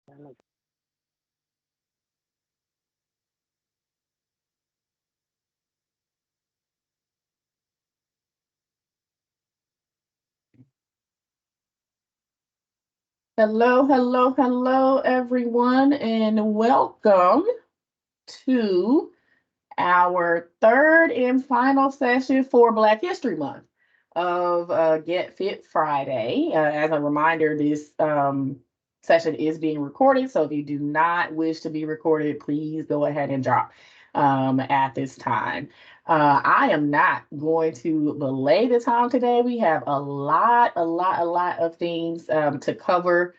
Hello, hello, hello, everyone, and welcome to our third and final session for Black History Month of Get Fit Friday. As a reminder, this session is being recorded, so if you do not wish to be recorded, please go ahead and drop at this time. I am not going to belay the time today. We have a lot of things to cover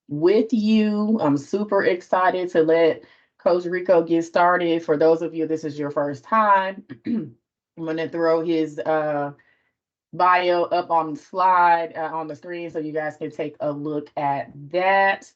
with you. I'm super excited to let Coach Rico get started. For those of you, this is your first time. I'm going to throw his bio up on the slide on the screen so you guys can take a look at that.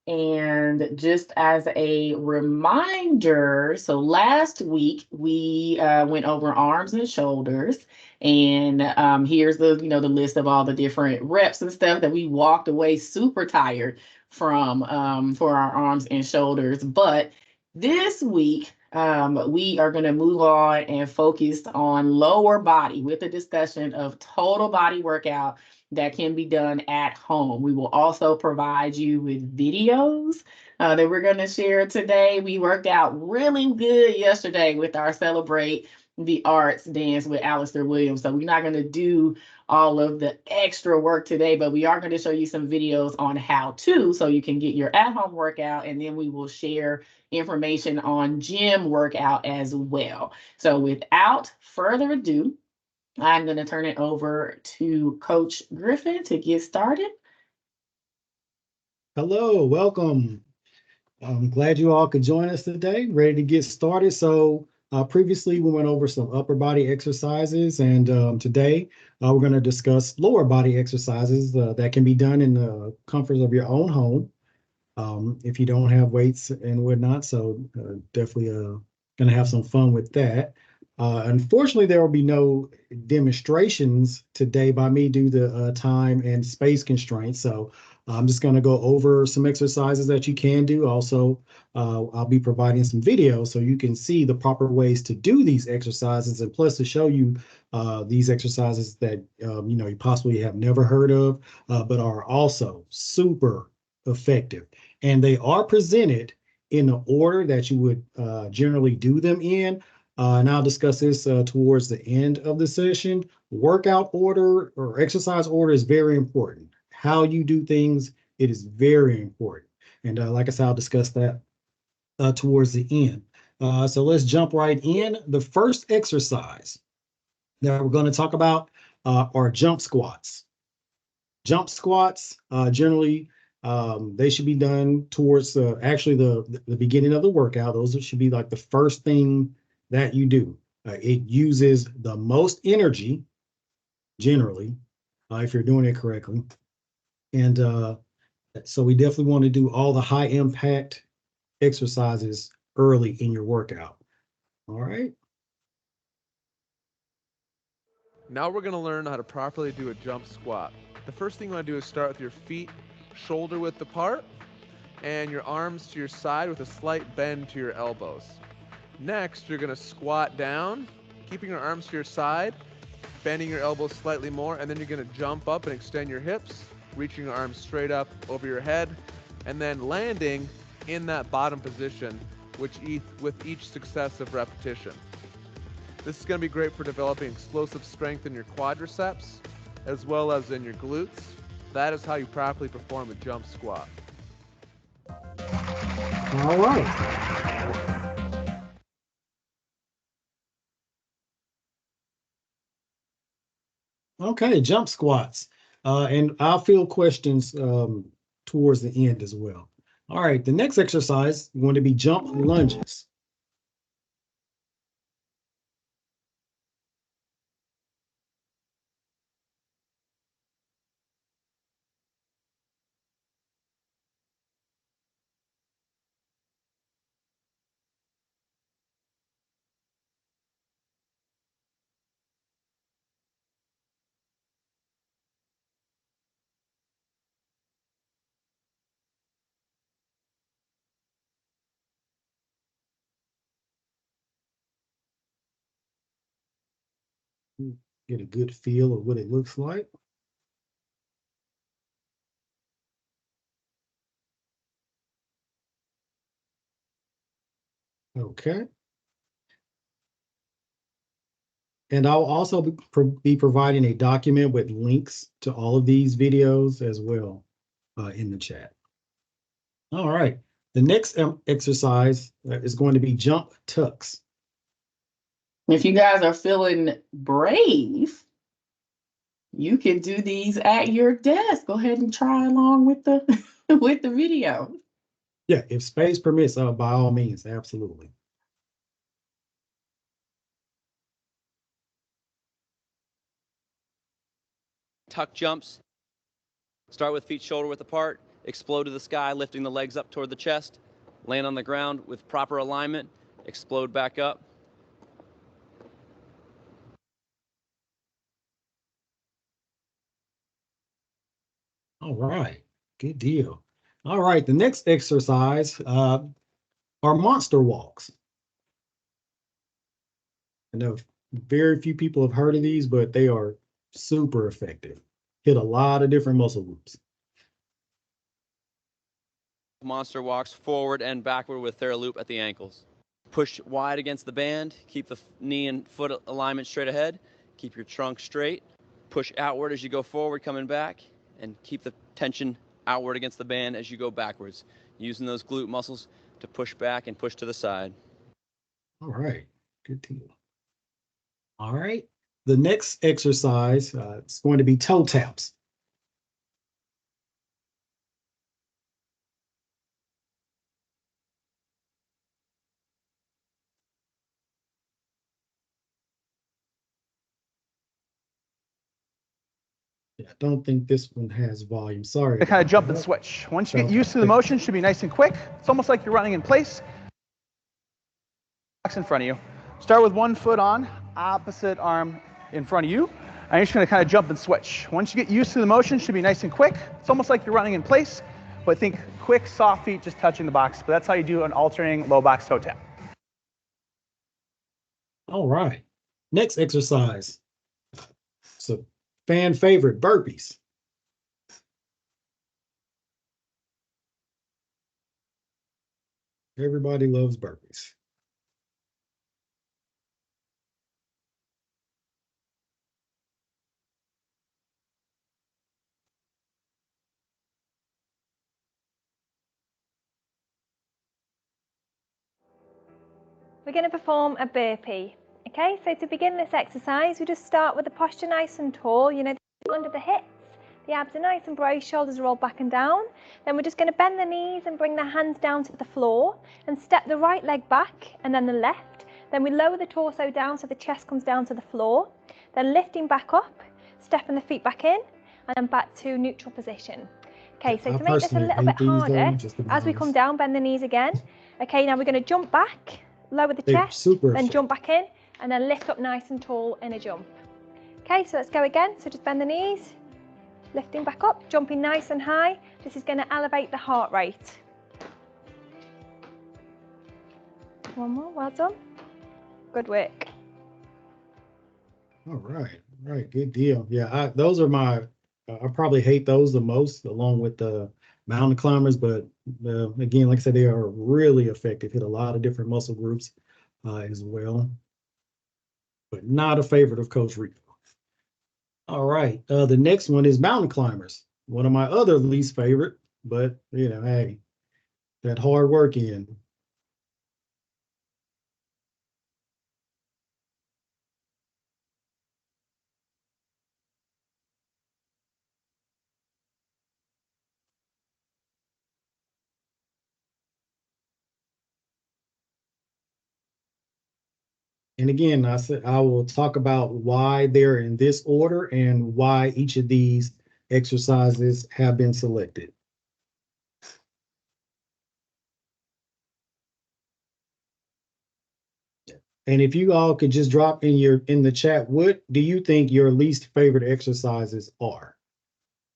And just as a reminder, so last week we went over arms and shoulders, and here's the the list of all the different reps and stuff that we walked away super tired from for our arms and shoulders. But this week we are going to move on and focus on lower body with a discussion of total body workout that can be done at home. We will also provide you with videos that we're going to share today. We worked out really good yesterday with our Celebrate the Arts dance with Alistair Williams. So we're not going to do all of the extra work today, but we are going to show you some videos on how to, so you can get your at-home workout, and then we will share information on gym workout as well. So without further ado, I'm going to turn it over to Coach Griffin to get started. Hello, welcome. I'm glad you all could join us today. Ready to get started. So previously we went over some upper body exercises, and today we're going to discuss lower body exercises that can be done in the comforts of your own home if you don't have weights and whatnot. So definitely going to have some fun with that. Unfortunately, there will be no demonstrations today by me due to time and space constraints. So I'm just going to go over some exercises that you can do. Also, I'll be providing some videos so you can see the proper ways to do these exercises, and plus to show you these exercises that you possibly have never heard of, but are also super effective. And they are presented in the order that you would generally do them in. And I'll discuss this towards the end of the session. Workout order or exercise order is very important. How you do things, it is very important. And like I said, I'll discuss that towards the end. So let's jump right in. The first exercise that we're going to talk about are jump squats. Jump squats, generally, they should be done towards actually the beginning of the workout. Those should be like the first thing that you do. It uses the most energy, generally, if you're doing it correctly. And so we definitely want to do all the high impact exercises early in your workout. All right. Now we're going to learn how to properly do a jump squat. The first thing you want to do is start with your feet shoulder width apart and your arms to your side with a slight bend to your elbows. Next, you're going to squat down, keeping your arms to your side, bending your elbows slightly more, and then you're going to jump up and extend your hips, reaching your arms straight up over your head, and then landing in that bottom position with each successive repetition. This is going to be great for developing explosive strength in your quadriceps as well as in your glutes. That is how you properly perform a jump squat. All right. Okay, jump squats. And I'll field questions towards the end as well. All right, the next exercise is going to be jump lunges. Get a good feel of what it looks like. Okay. And I'll also be providing a document with links to all of these videos as well in the chat. All right. The next exercise is going to be jump tucks. If you guys are feeling brave, you can do these at your desk. Go ahead and try along with the with the video. Yeah, if space permits, by all means, absolutely. Tuck jumps. Start with feet shoulder width apart, explode to the sky, lifting the legs up toward the chest, land on the ground with proper alignment, explode back up. All right, good deal. All right, the next exercise are monster walks. I know very few people have heard of these, but they are super effective. Hit a lot of different muscle groups. Monster walks forward and backward with Theraloop at the ankles. Push wide against the band, keep the knee and foot alignment straight ahead, keep your trunk straight, push outward as you go forward, coming back, and keep the tension outward against the band as you go backwards, using those glute muscles to push back and push to the side. All right, good deal. All right, the next exercise is going to be toe taps. I don't think this one has volume. Sorry. To kind of jump and switch. Once you get used to the motion, it should be nice and quick. It's almost like you're running in place. In front of you. Start with one foot on, opposite arm in front of you. And you're just going to kind of jump and switch. Once you get used to the motion, it should be nice and quick. It's almost like you're running in place, but think quick, soft feet just touching the box. But that's how you do an alternating low box toe tap. All right. Next exercise. So fan favorite, burpees. Everybody loves burpees. We're going to perform a burpee. Okay, so to begin this exercise, we just start with the posture nice and tall, under the hips, the abs are nice and braced, shoulders are rolled back and down. Then we're just going to bend the knees and bring the hands down to the floor and step the right leg back and then the left. Then we lower the torso down so the chest comes down to the floor. Then lifting back up, stepping the feet back in and then back to neutral position. Okay, so to make this a little bit harder, as we come down, bend the knees again. Okay, now we're going to jump back, lower the chest, then jump back in, and then lift up nice and tall in a jump. Okay, so let's go again. So just bend the knees, lifting back up, jumping nice and high. This is going to elevate the heart rate. One more, well done. Good work. All right, good deal. Yeah, those are my, I probably hate those the most, along with the mountain climbers, but again, like I said, they are really effective, hit a lot of different muscle groups as well, but not a favorite of Coach Rico. All right, the next one is mountain climbers, one of my other least favorite, but hey, that hard work in. And again, I said I will talk about why they're in this order and why each of these exercises have been selected. And if you all could just drop in the chat, what do you think your least favorite exercises are?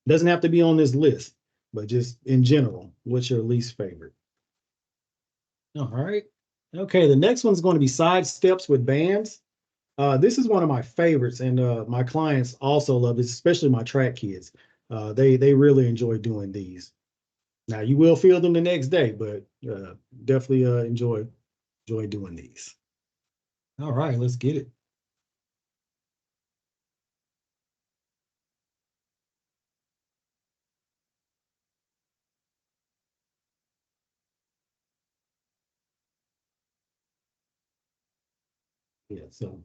Doesn't have to be on this list, but just in general, what's your least favorite? All right. Okay, the next one's going to be side steps with bands. This is one of my favorites, and my clients also love this, especially my track kids. They really enjoy doing these. Now you will feel them the next day, but definitely enjoy doing these. All right, let's get it. Yeah, so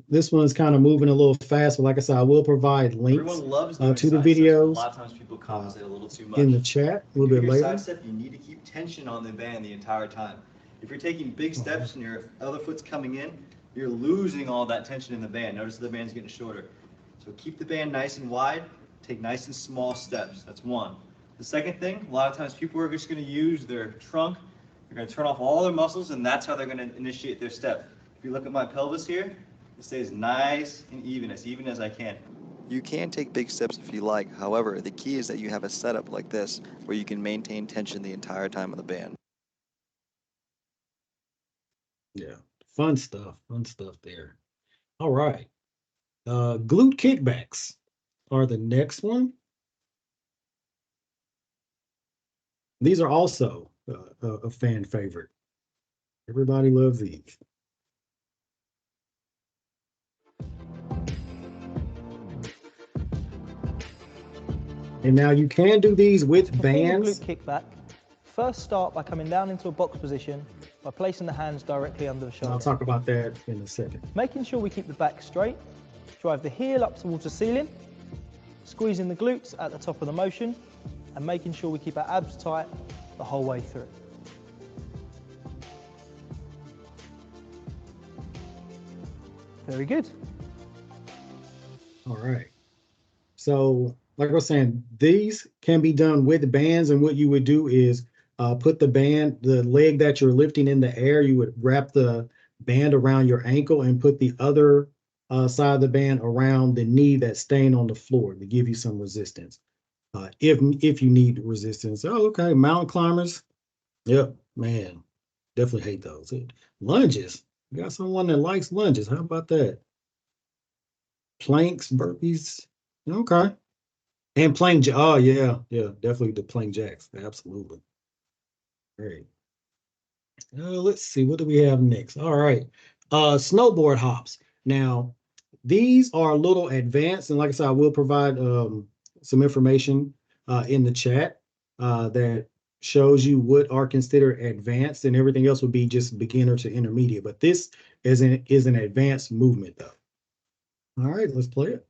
this one's kind of moving a little fast, but like I said, I will provide links Everyone loves doing to the side steps, but videos a lot of times people compensate a little too much. in the chat a little bit Your later. side step, you need to keep tension on the band the entire time. If you're taking big steps and your other foot's coming in, you're losing all that tension in the band. Notice the band's getting shorter. So keep the band nice and wide, take nice and small steps. That's one. The second thing, a lot of times people are just going to use their trunk. They're going to turn off all their muscles, and that's how they're going to initiate their step. If you look at my pelvis here, it stays nice and even as I can. You can take big steps if you like. However, the key is that you have a setup like this where you can maintain tension the entire time of the band. Yeah, fun stuff there. All right. Glute kickbacks are the next one. These are also a fan favorite. Everybody loves these. And now you can do these with bands. Glute kickback. First start by coming down into a box position by placing the hands directly under the shoulder. I'll talk about that in a second. Making sure we keep the back straight. Drive the heel up towards the ceiling. Squeezing the glutes at the top of the motion. And making sure we keep our abs tight the whole way through. Very good. All right. So, like I was saying, these can be done with bands, and what you would do is put the leg that you're lifting in the air, you would wrap the band around your ankle and put the other side of the band around the knee that's staying on the floor to give you some resistance. If you need resistance. Oh, okay, mountain climbers. Yep, man, definitely hate those. Lunges. You got someone that likes lunges. How about that? Planks, burpees. Okay. And oh yeah, definitely the plank jacks. Absolutely. Great. Let's see, what do we have next? All right. Snowboard hops. Now, these are a little advanced, and like I said, I will provide some information in the chat that shows you what are considered advanced, and everything else would be just beginner to intermediate. But this is an advanced movement, though. All right, let's play it.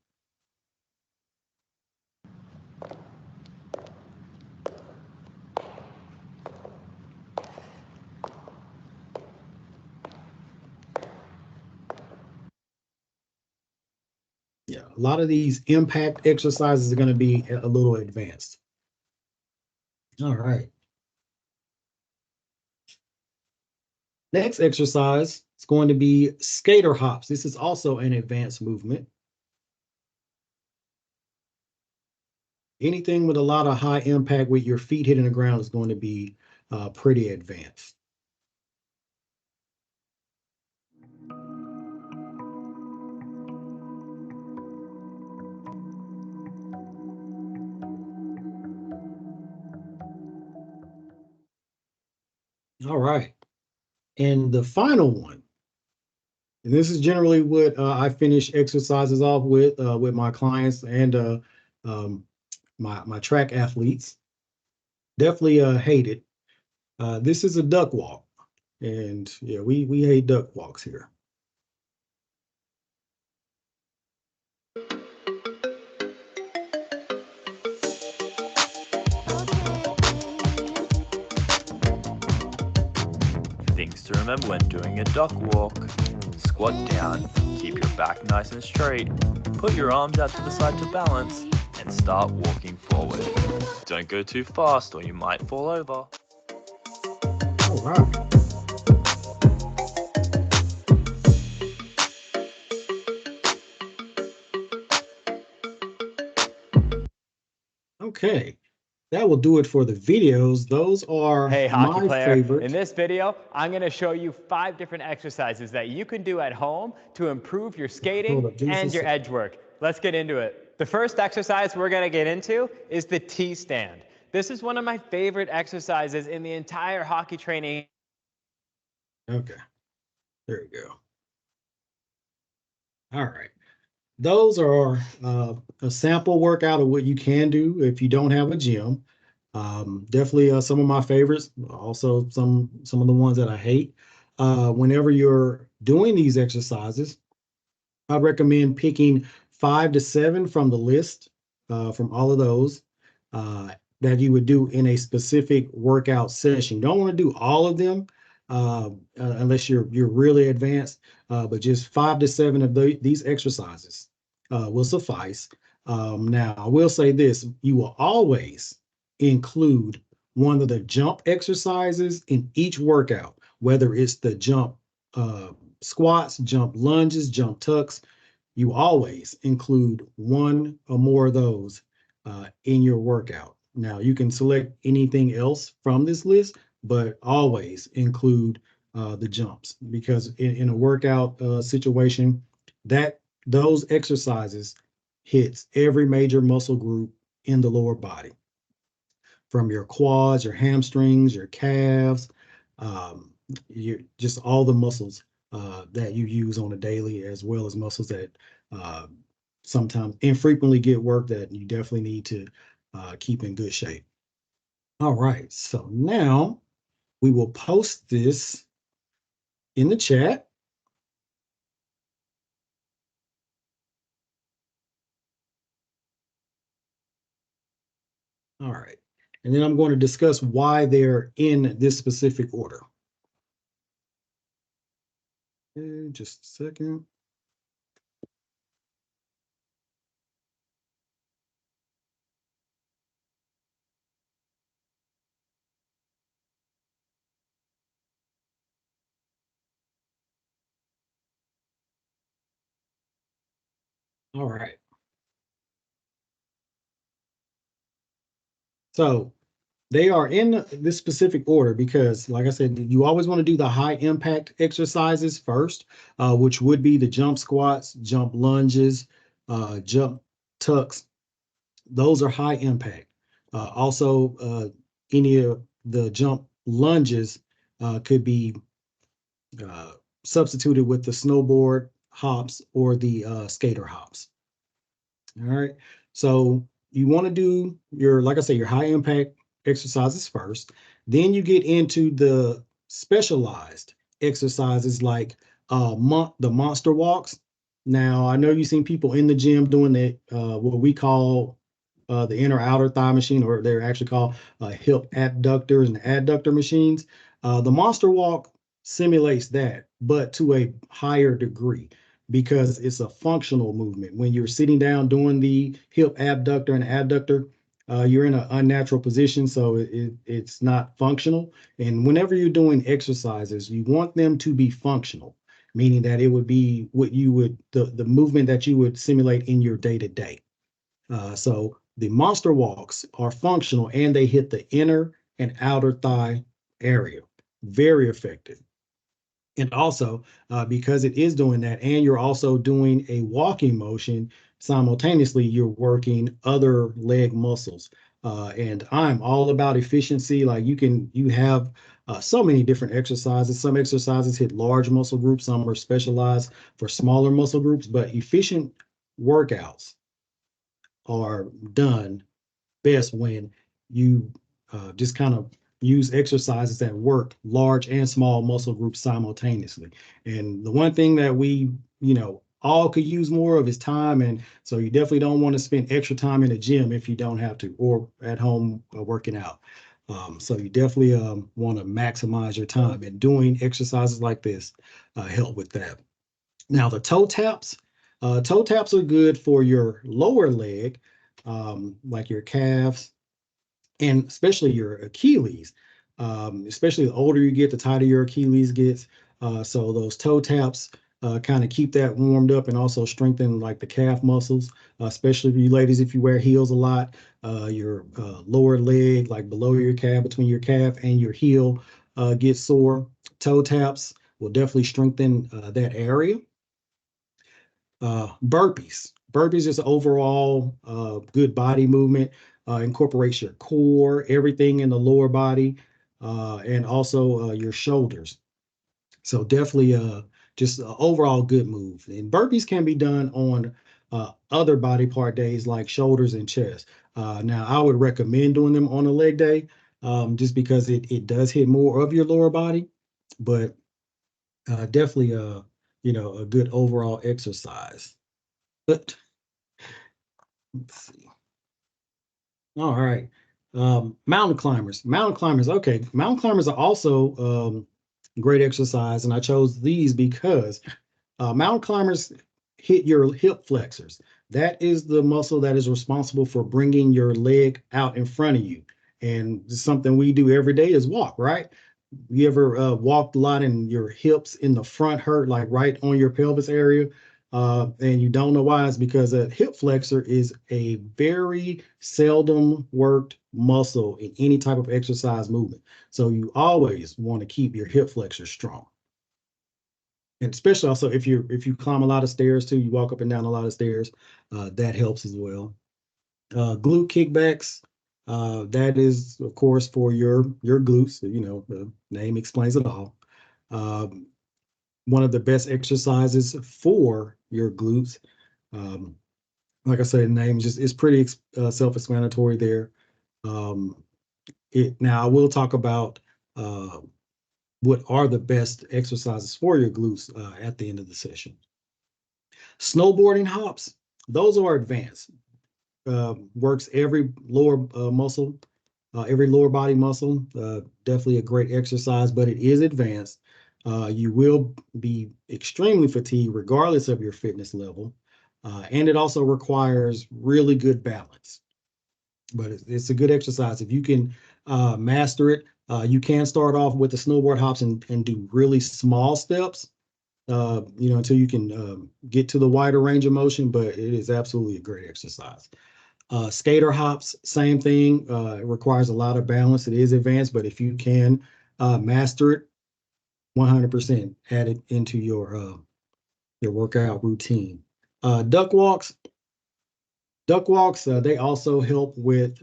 Yeah, a lot of these impact exercises are going to be a little advanced. All right. Next exercise is going to be skater hops. This is also an advanced movement. Anything with a lot of high impact with your feet hitting the ground is going to be pretty advanced. All right. And the final one, and this is generally what I finish exercises off with my clients and my track athletes. Definitely hate it. This is a duck walk, and yeah, we hate duck walks here. Things to remember when doing a duck walk. Squat down, keep your back nice and straight, put your arms out to the side to balance, and start walking forward. Don't go too fast or you might fall over. All right. Okay. that will do it for the videos. Those are Hey, hockey my player. favorite. In this video, I'm going to show you 5 different exercises that you can do at home to improve your skating Hold up, give me and some your edge work. Let's get into it. The first exercise we're going to get into is the T-stand. This is one of my favorite exercises in the entire hockey training. Okay, there we go. All right. Those are a sample workout of what you can do if you don't have a gym. Definitely some of my favorites, also some of the ones that I hate. Whenever you're doing these exercises, I recommend picking 5 to 7 from the list, from all of those that you would do in a specific workout session. You don't want to do all of them unless you're really advanced, but just 5 to 7 of these exercises will suffice. Now, I will say this: you will always include one of the jump exercises in each workout, whether it's the jump squats, jump lunges, jump tucks. You always include one or more of those in your workout. Now, you can select anything else from this list, but always include the jumps, because in a workout situation, that those exercises hits every major muscle group in the lower body, from your quads, your hamstrings, your calves, um, just all the muscles that you use on a daily, as well as muscles that uh, sometimes infrequently get work that you definitely need to keep in good shape. All right, so now we will post this in the chat. All right, and then I'm going to discuss why they're in this specific order. Okay, just a second. All right. So they are in this specific order because, like I said, you always want to do the high impact exercises first, which would be the jump squats, jump lunges, jump tucks. Those are high impact. Also, any of the jump lunges could be substituted with the snowboard hops or the skater hops. All right. So you want to do your, like I say, your high impact exercises first. Then you get into the specialized exercises like the monster walks. Now, I know you've seen people in the gym doing what we call the inner outer thigh machine, or they're actually called hip abductors and adductor machines. The monster walk simulates that, but to a higher degree, because it's a functional movement. When you're sitting down doing the hip abductor and adductor, you're in an unnatural position, so it's not functional. And whenever you're doing exercises, you want them to be functional, meaning that it would be what you would, the movement that you would simulate in your day-to-day. So the monster walks are functional, and they hit the inner and outer thigh area. Very effective. And also, because it is doing that, and you're also doing a walking motion, simultaneously, you're working other leg muscles. And I'm all about efficiency. Like you have so many different exercises. Some exercises hit large muscle groups, some are specialized for smaller muscle groups, but efficient workouts are done best when you just kind of use exercises that work large and small muscle groups simultaneously. And the one thing that we, all could use more of is time. And so you definitely don't want to spend extra time in the gym if you don't have to, or at home working out. So you definitely want to maximize your time, and doing exercises like this help with that. Now, the toe taps are good for your lower leg, like your calves, and especially your Achilles. Especially the older you get, the tighter your Achilles gets. So those toe taps kind of keep that warmed up and also strengthen like the calf muscles, especially for you ladies if you wear heels a lot. Your lower leg, like below your calf, between your calf and your heel, gets sore. Toe taps will definitely strengthen that area. Burpees. Burpees is overall good body movement. Incorporates your core, everything in the lower body, and also your shoulders. So definitely just an overall good move. And burpees can be done on other body part days like shoulders and chest. Now, I would recommend doing them on a leg day just because it does hit more of your lower body, but definitely a good overall exercise. But let's see. All right. Mountain climbers. Mountain climbers. Okay. Mountain climbers are also great exercise. And I chose these because mountain climbers hit your hip flexors. That is the muscle that is responsible for bringing your leg out in front of you. And something we do every day is walk, right? You ever walked a lot and your hips in the front hurt, like right on your pelvis area? And you don't know why? It's because a hip flexor is a very seldom worked muscle in any type of exercise movement. So you always want to keep your hip flexor strong. And especially also if you climb a lot of stairs too, you walk up and down a lot of stairs, that helps as well. Glute kickbacks, that is of course for your glutes. You know, the name explains it all. One of the best exercises for your glutes. Like I said, the name just is pretty self-explanatory there. Now I will talk about what are the best exercises for your glutes at the end of the session. Snowboarding hops, those are advanced. Works every lower muscle, every lower body muscle. Definitely a great exercise, but it is advanced. You will be extremely fatigued regardless of your fitness level. And it also requires really good balance. But it's a good exercise. If you can master it, you can start off with the snowboard hops and do really small steps, until you can get to the wider range of motion, but it is absolutely a great exercise. Skater hops, same thing. It requires a lot of balance. It is advanced, but if you can master it, 100% add it into your workout routine. Duck walks. Duck walks, they also help with,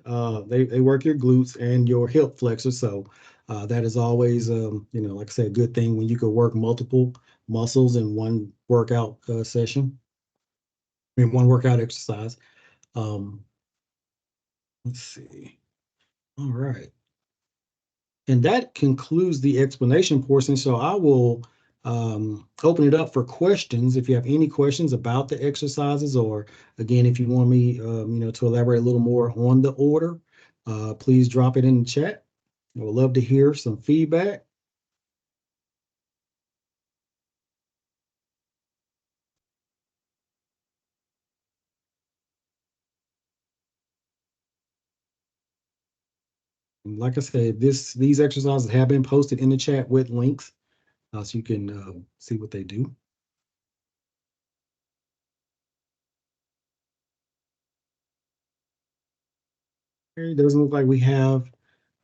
they work your glutes and your hip flexors. So that is always, like I said, a good thing when you could work multiple muscles in one workout session, in one workout exercise. Let's see. All right. And that concludes the explanation portion. So I will open it up for questions. If you have any questions about the exercises, or again, if you want me, to elaborate a little more on the order, please drop it in the chat. I would love to hear some feedback. And like I said, these exercises have been posted in the chat with links, so you can see what they do. It doesn't look like we have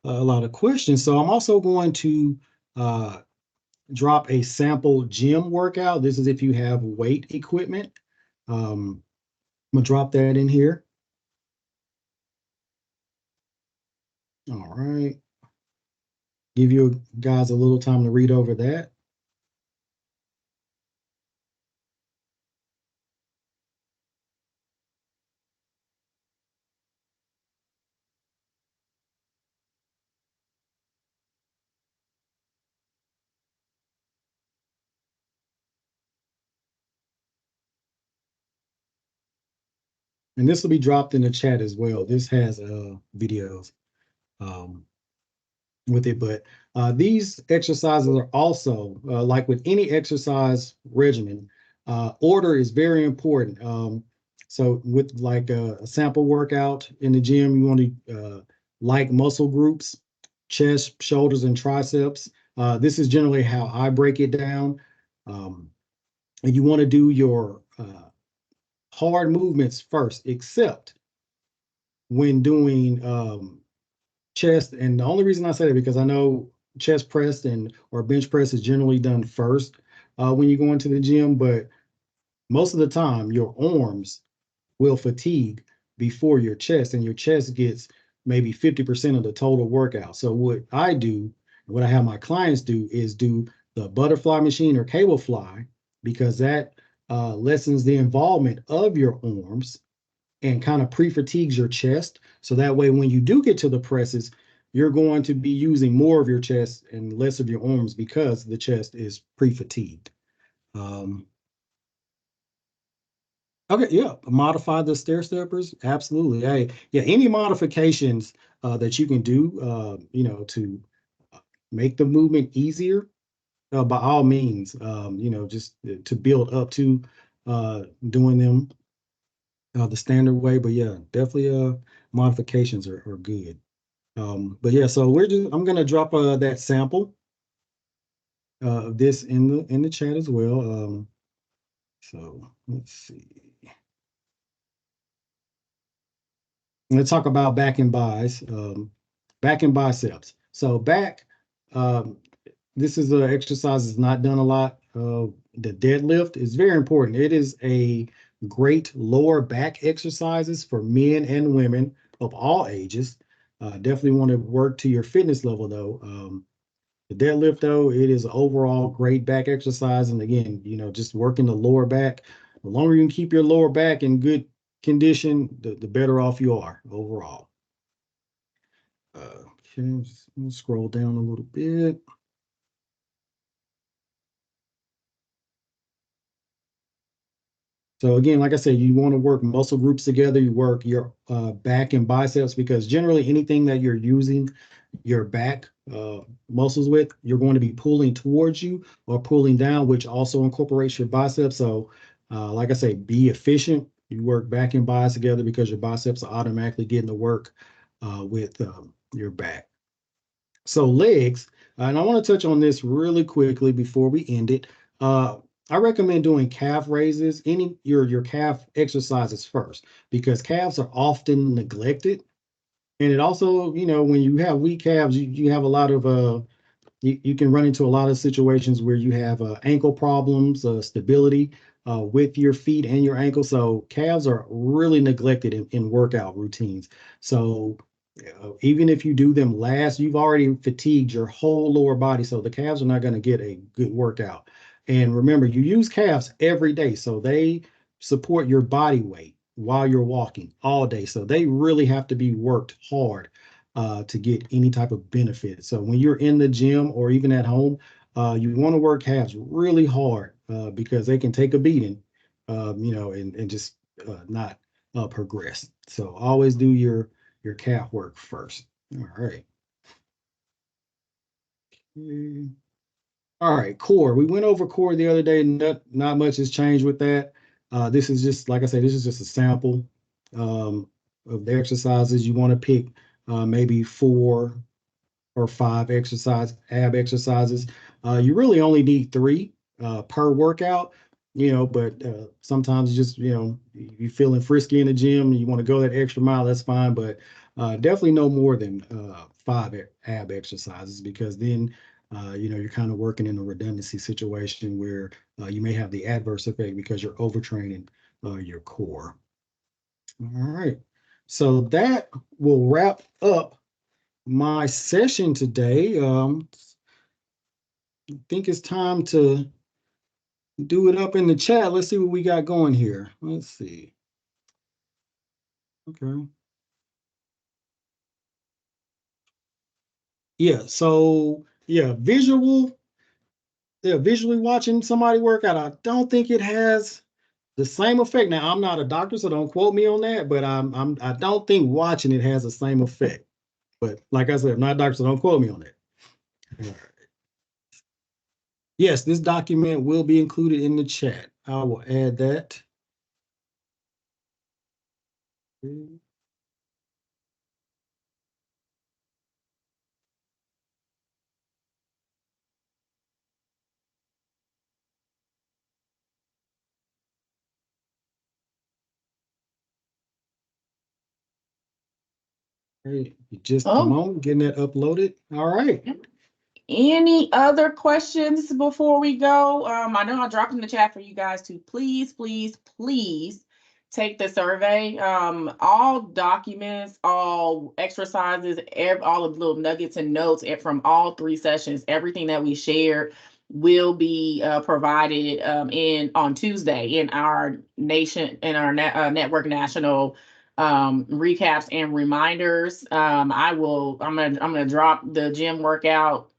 a lot of questions. So I'm also going to drop a sample gym workout. This is if you have weight equipment. I'm gonna drop that in here. All right. Give you guys a little time to read over that. And this will be dropped in the chat as well. This has videos with it, but these exercises are also, like with any exercise regimen, order is very important. So with like a sample workout in the gym, you want to like muscle groups, chest, shoulders, and triceps. This is generally how I break it down. and you want to do your hard movements first, except when doing chest. And the only reason I say that because I know chest press or bench press is generally done first when you go into the gym, but most of the time your arms will fatigue before your chest, and your chest gets maybe 50% of the total workout. So what I do, what I have my clients do, is do the butterfly machine or cable fly, because that lessens the involvement of your arms and kind of pre-fatigues your chest. So that way, when you do get to the presses, you're going to be using more of your chest and less of your arms because the chest is pre-fatigued. Okay, yeah, modify the stair steppers. Absolutely. Hey, yeah, any modifications that you can do, to make the movement easier, by all means, just to build up to doing them the standard way. But yeah, definitely modifications are good. But yeah, so I'm gonna drop that sample of this in the chat as well. So let's see. Let's talk about back and buys, back and biceps. So back, um, this is an exercise that's not done a lot. The deadlift is very important. It is a great lower back exercises for men and women of all ages. Definitely want to work to your fitness level though. The deadlift though, it is an overall great back exercise. And again, just working the lower back. The longer you can keep your lower back in good condition, the better off you are overall. Okay, just scroll down a little bit. So again, like I said, you want to work muscle groups together. You work your back and biceps, because generally anything that you're using your back muscles with, you're going to be pulling towards you or pulling down, which also incorporates your biceps. So like I say, be efficient. You work back and biceps together because your biceps are automatically getting to work with your back. So legs, and I want to touch on this really quickly before we end it. I recommend doing calf raises, your calf exercises first, because calves are often neglected. And it also, when you have weak calves, you have a lot of you can run into a lot of situations where you have ankle problems, stability with your feet and your ankles. So calves are really neglected in workout routines. So even if you do them last, you've already fatigued your whole lower body. So the calves are not going to get a good workout. And remember, you use calves every day. So they support your body weight while you're walking all day. So they really have to be worked hard to get any type of benefit. So when you're in the gym or even at home, you want to work calves really hard because they can take a beating, and just not progress. So always do your calf work first. All right. All right, core. We went over core the other day. Not much has changed with that. This is just, like I said, this is just a sample of the exercises. You want to pick maybe 4 or 5 ab exercises. You really only need 3 per workout, but sometimes just, you feeling frisky in the gym, you want to go that extra mile, that's fine. But definitely no more than 5 ab exercises, because then, you're kind of working in a redundancy situation where you may have the adverse effect because you're overtraining your core. All right. So that will wrap up my session today. I think it's time to do it up in the chat. Let's see what we got going here. Let's see. Okay. Yeah, so yeah, visually watching somebody work out, I don't think it has the same effect. Now, I'm not a doctor, so don't quote me on that, but I don't think watching it has the same effect. But like I said, I'm not a doctor, so don't quote me on that. All right. Yes, this document will be included in the chat. I will add that. Great. Just a Oh. moment, getting that uploaded. All right. Any other questions before we go? I know I dropped in the chat for you guys to please take the survey. All documents, all exercises, all of the little nuggets and notes from all 3 sessions, everything that we shared will be provided on Tuesday in our network national recaps and reminders. I'm gonna drop the gym workout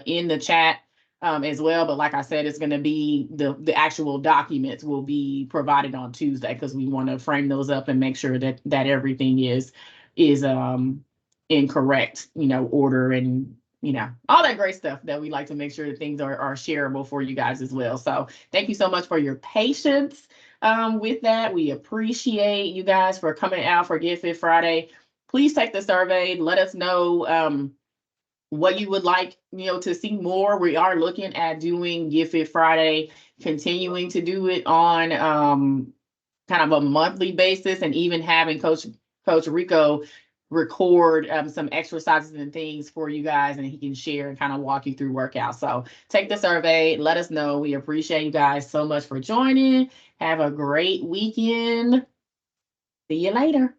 in the chat as well. But like I said, it's gonna be the actual documents will be provided on Tuesday because we want to frame those up and make sure that everything is in correct, order and all that great stuff that we like to make sure that things are shareable for you guys as well. So thank you so much for your patience with that. We appreciate you guys for coming out for Get Fit Friday. Please take the survey. Let us know what you would like, to see more. We are looking at doing Get Fit Friday, continuing to do it on kind of a monthly basis, and even having Coach Rico record some exercises and things for you guys, and he can share and kind of walk you through workouts. So take the survey, let us know. We appreciate you guys so much for joining. Have a great weekend. See you later.